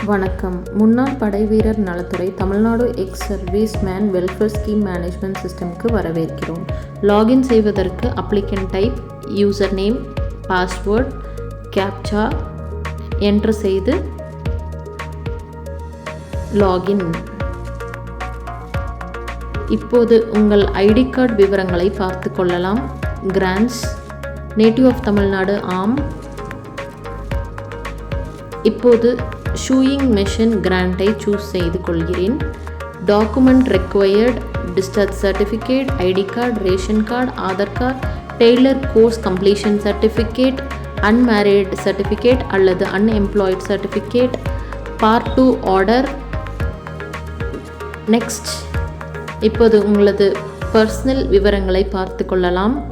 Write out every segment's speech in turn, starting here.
வணக்கம். முன்னாள் படைவீரர் நலத்துறை Tamil Nadu ex-serviceman welfare scheme management சிஸ்டம்க்கு வரவேற்கிறோம். லாகின் செய்வதற்கு applicant type, user name, password, captcha enter செய்து லாகின். இப்போது உங்கள் ஐடி கார்டு விவரங்களை பார்த்து கொள்ளலாம். கிராண்ட்ஸ், நேட்டிவ் ஆஃப் தமிழ்நாடு, ஆம். இப்போது ஷூயிங் மெஷின் கிராண்டை சூஸ் செய்து கொள்கிறேன். Document required, discharge certificate, ID card, ration card, Aadhaar card, tailor course completion certificate, unmarried certificate அல்லது unemployed certificate, part 2 order. Next. இப்போது உங்களது பர்சனல் விவரங்களை பார்த்து கொள்ளலாம்.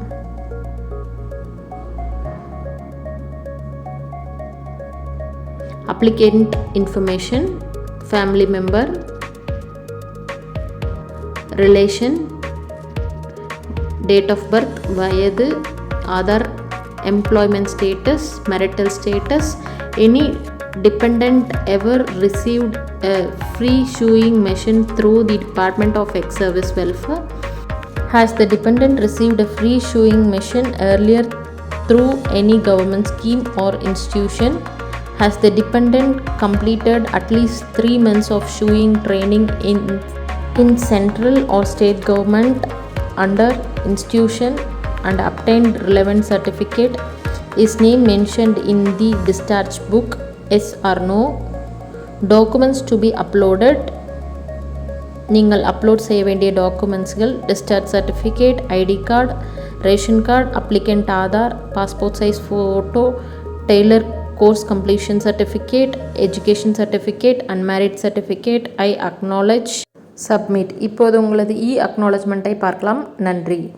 Applicant information, family member, relation, date of birth, வயது, Aadhaar, employment status, marital status, any dependent ever received a free sewing machine through the Department of Ex-Service Welfare. Has the dependent received a free sewing machine earlier through any government scheme or institution? Has the dependent completed at least 3 months of sewing training in central or state government under institution and obtained relevant certificate? Is name mentioned in the discharge book? Yes or no? Documents to be uploaded. நீங்கள் upload செய்ய வேண்டிய டாக்குமெண்ட்ஸ்கள் discharge certificate, ID card, ration card, applicant Aadhaar, passport size photo, tailor course completion certificate, education certificate, unmarried certificate. I acknowledge, submit. இப்போது உங்களது அக்னாலஜ்மெண்ட்டை பார்க்கலாம். நன்றி.